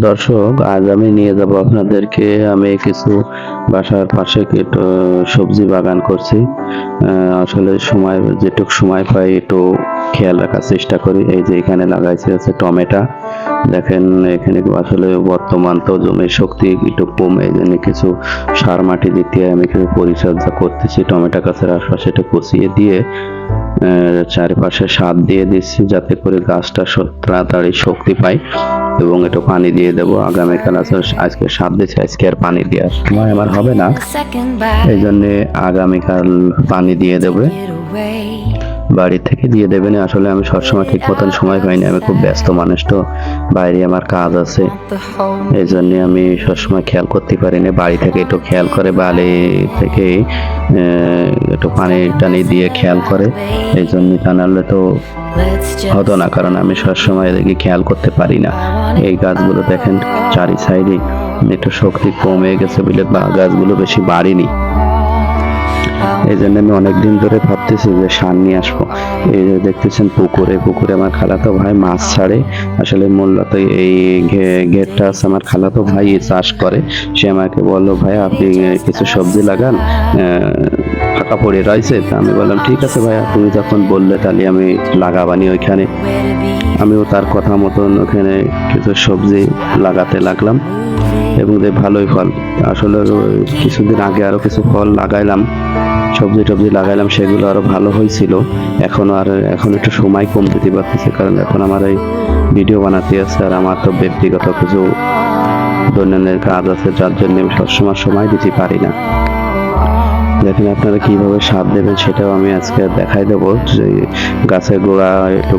দর্শক, আজ আমি নিয়ে যাব আপনাদেরকে। আমি কিছু বাসার পাশে একটু সবজি বাগান করছি। আসলে যেটুকু সময় পাই একটু খেয়াল রাখার চেষ্টা করি। এই যে এখানে লাগাইছে হচ্ছে টমেটো। দেখেন এখানে আসলে বর্তমান তো জমির শক্তি একটু কম, এই জন্য কিছু সার মাটি দিতে আমি কিছু পরিচর্যা করতেছি। টমেটো গাছের আশপাশে একটু কুচিয়ে দিয়ে চারিপাশে সার দিয়ে দিচ্ছি, যাতে করে গাছটা তাড়াতাড়ি শক্তি পায়। এবং একটু পানি দিয়ে দেবো আগামীকাল। আজকে সার দিচ্ছি, আজকে আর পানি দেওয়ার সময় আমার হবে না, এই জন্য আগামীকাল পানি দিয়ে দেবে। বাড়ি থেকে দিয়ে দেবেন। আসলে আমি সবসময় ঠিক মতন সময় পাই না, আমি খুব ব্যস্ত মানুষ তো, বাইরে আমার কাজ আছে, এই জন্য আমি সবসময় খেয়াল করতে পারি না। বাড়ি থেকে একটু খেয়াল করে, বাড়ি থেকে একটু পানি টানি দিয়ে খেয়াল করে, এই জন্য তা নাহলে তো হতো না, কারণ আমি সবসময় এদিকে খেয়াল করতে পারি না। এই গাছগুলো দেখেন চারি সাইডে একটু শক্তি কমে গেছে বলে গাছগুলো বেশি বাড়েনি, এই জন্য আমি অনেকদিন ধরে ভাবতেছি যে সার নিয়ে আসবো। এই যে দেখতেছেন পুকুরে আমার খালাতো ভাই মাছ ছাড়ে। আসলে মূলত এই ঘেরটা আছে আমার খালাতো ভাই চাষ করে। সে আমাকে বললো, ভাই আপনি কিছু সবজি লাগান, ফাঁকা পড়ে রয়েছে। তা আমি বললাম ঠিক আছে ভাইয়া, তুমি যখন বললে তাহলে আমি লাগাবানি ওইখানে। আমিও তার কথা মতন ওখানে কিছু সবজি লাগাতে লাগলাম এবং যে ভালোই ফল। আসলে কিছুদিন আগে আরো কিছু ফল লাগাইলাম, সবজি টবজি লাগাইলাম, সেগুলো আরো ভালো হয়েছিল। এখন একটু সময় কম দিতে পারতেছে, কারণ এখন আমার এই ভিডিও বানাতে আছে, আর আমার তো ব্যক্তিগত কিছু দৈনন্দিন কাজ আছে, যার জন্য আমি সবসময় সময় দিতে পারি না। দেখেন আপনারা কিভাবে সার দেবেন সেটাও আমি আজকে দেখাই দেবো। যে গাছের গোড়া একটু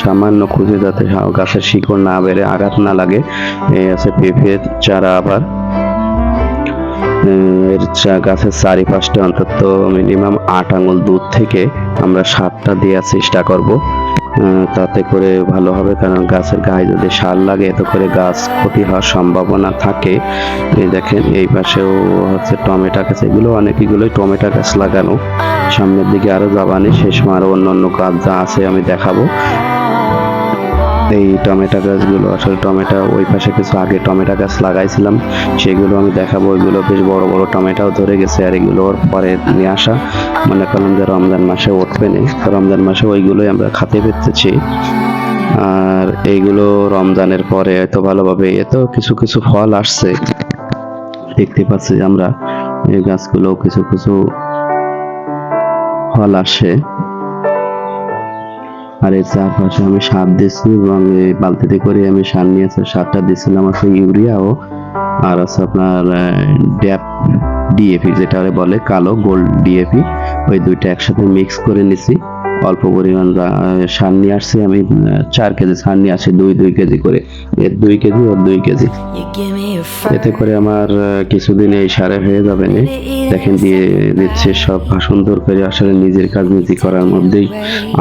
সামান্য খুঁজে, যাতে গাছের শিকড় না বেড়ে আঘাত না লাগে। এই আছে পেঁপের চারা, আবার গাছের চারিপাশটা অন্তত মিনিমাম 8 আঙুল দূর থেকে আমরা সারটা দেওয়ার চেষ্টা করব, তাতে করে ভালো হবে। কারণ গাছের গায়ে যদি সার লাগে, এতে করে গাছ ক্ষতি হওয়ার সম্ভাবনা থাকে। এই দেখেন এই পাশেও হচ্ছে টমেটো গাছ, অনেকগুলোই টমেটো গাছ লাগানো। সামনের দিকে আরো যাবানি, শেষ আরো অন্যান্য গাছ যা আছে আমি দেখাবো। এই টমেটো গাছগুলো আসলে ওই পাশে কিছু আগে টমেটো গাছ লাগাইছিলাম, সেগুলো আমি দেখাবো। ওইগুলো বেশ বড় বড় টমেটোও ধরে গেছে, আর এগুলোর পরে নিয়ে আসা, মনে করলাম যে রমজান মাসে উঠবে না, রমজান মাসে ওইগুলোই আমরা খেতে পেতেছি। আর এইগুলো রমজানের পরে এত ভালোভাবে এত কিছু কিছু ফল আসছে, দেখতে পাচ্ছি আমরা এই গাছগুলো কিছু কিছু ফল আসে। আর এর চারপাশে আমি সার দিচ্ছি, এবং এই বালতিতে করে আমি সার নিয়েছি। সারটা দিচ্ছিলাম আছে ইউরিয়াও, আর আছে আপনার ডিএপি, যেটা বলে কালো গোল্ড ডিএপি, ওই দুইটা একসাথে মিক্স করে নিছি। অল্প পরিমাণ সার নিয়ে আসছি আমি, 4 কেজি সার নিয়ে আসি, 2 কেজি করে, এর 2 কেজি ওর 2 কেজি। এতে করে আমার কিছুদিন এই সারে হয়ে যাবে না। দেখেন দিয়ে দিচ্ছে সব সুন্দর করে। আসলে নিজের কাজ নিজে করার মধ্যেই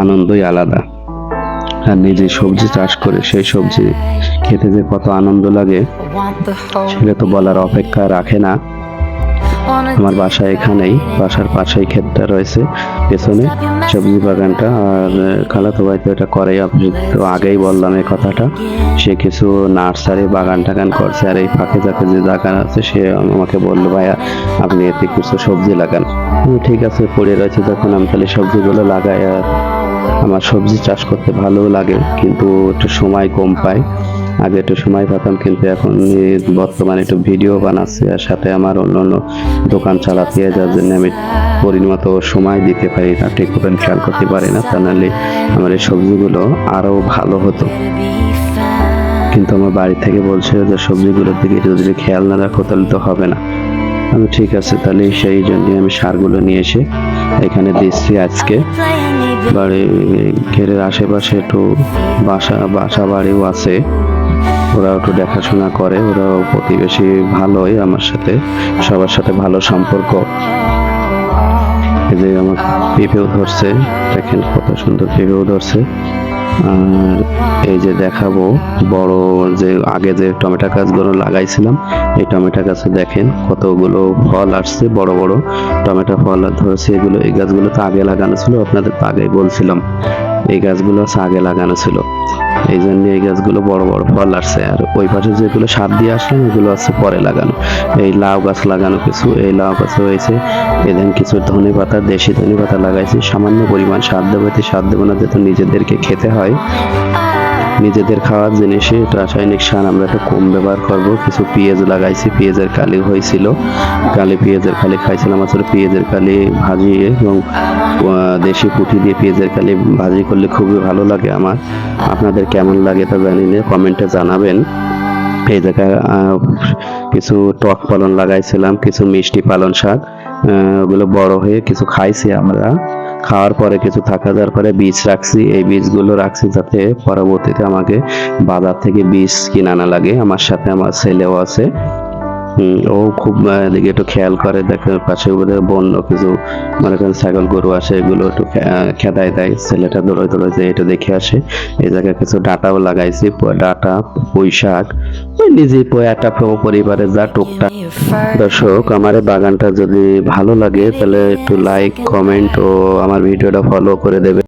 আনন্দই আলাদা। আর নিজে সবজি চাষ করে সেই সবজি খেতে যে কত আনন্দ লাগে সেটা তো বলার অপেক্ষা রাখে না। আমার বাসা এখানেই, বাসার পাশেই ক্ষেতটা রয়েছে, পেছনে সবজি বাগানটা। আর খালাতো ভাই তো এটা করে, আপনি তো আগেই বললাম এই কথাটা। সে কিছু নার্সারি বাগান টাগান করছে, আর এই ফাঁকে যাকে যে জায়গা আছে সে আমাকে বললো, ভাইয়া আপনি এতে কিছু সবজি লাগান। ঠিক আছে, পড়ে রয়েছে যখন, আমি তাহলে সবজিগুলো লাগাই। আর আমার সবজি চাষ করতে ভালো লাগে, কিন্তু একটু সময় কম পাই। আগে একটু সময় পেতাম, কিন্তু এখন বর্তমানে একটু ভিডিও বানাচ্ছি, আর সাথে আমার অন্য দোকান চালাতে, যার জন্য আমি পরিণত সময় দিতে পারি না, ঠিক মতন খেয়াল করতে পারি না। তা নাহলে আমার এই সবজিগুলো আরো ভালো হতো, কিন্তু আমার বাড়ি থেকে বলছে যে সবজিগুলোর দিকে যদি খেয়াল না রাখো তাহলে তো হবে না। আমি ঠিক আছে, তাহলে সেই জন্য আমি সারগুলো নিয়ে এসে এখানে দিচ্ছি আজকে। ঘেরের আশেপাশে একটু বাসা বাড়িও আছে, ওরা একটু দেখাশোনা করে, ওরাও প্রতিবেশী ভালোই আমার সাথে, সবার সাথে ভালো সম্পর্ক। এই যে আমার পেঁপেও ধরছে, দেখেন কত সুন্দর পেঁপেও ধরছে। আর এই যে দেখাবো বড় যে আগে যে টমেটো গাছগুলো লাগাইছিলাম, এই টমেটো গাছে দেখেন কতগুলো ফল আসছে, বড় বড় টমেটো ফল ধরেছে। এই গাছগুলো তো আগে লাগানো ছিল, আপনাদের তো আগে বলছিলাম। এই গাছগুলো হচ্ছে আগে লাগানো ছিল, এই জন্য এই গাছগুলো বড় বড় ফল আসছে। আর ওই পাশে যেগুলো সার দিয়ে আসলাম এগুলো হচ্ছে পরে লাগানো। এই লাউ গাছ লাগানো কিছু, এই লাউ গাছ হয়েছে। এদিন কিছু ধনে পাতা, দেশি ধনে পাতা লাগাইছি। সামান্য পরিমাণ সার দেবো, এতে সার দেবো না, যেহেতু নিজেদেরকে খেতে হয়, নিজেদের খাওয়ার জিনিসে রাসায়নিক সার আমরা একটু কম ব্যবহার করব। কিছু পেঁয়াজ লাগাইছি, পেঁয়াজের কালি হয়েছিল, পেঁয়াজের কালি খাইছিলাম। আসলে পেঁয়াজের কালি ভাজি এবং দেশি পুঁটি দিয়ে পেঁয়াজের কালি ভাজি করলে খুবই ভালো লাগে আমার। আপনাদের কেমন লাগে তা জানি না, কমেন্টে জানাবেন। এই জায়গায় কিছু টক পালন লাগাইছিলাম, কিছু মিষ্টি পালন শাক, ওগুলো বড় হয়ে কিছু খাইছি আমরা। খাওয়ার পরে কিছু থাকা যাওয়ার পরে বীজ রাখছি, এই বীজগুলো রাখছি যাতে পরবর্তীতে আমাকে বাজার থেকে বীজ কিনা না লাগে। আমার সাথে আমার ছেলেও আছে, ও খুব এদিকে একটু খেয়াল করে, দেখে পাশে বোধহয় বন্য কিছু মনে করেন ছাগল গরু আসে, এগুলো একটু খেদাই দেয়, ছেলেটা দৌড়ে দৌড়ে যে এটা দেখে আসে। এই জায়গায় কিছু ডাঁটাও লাগাইছি, ডাঁটা, পুঁই শাক, ওই নিজে একটা পরিবারে যা টুকটাক। দর্শক, আমার এই বাগানটা যদি ভালো লাগে তাহলে একটু লাইক, কমেন্ট ও আমার ভিডিওটা ফলো করে দেবে।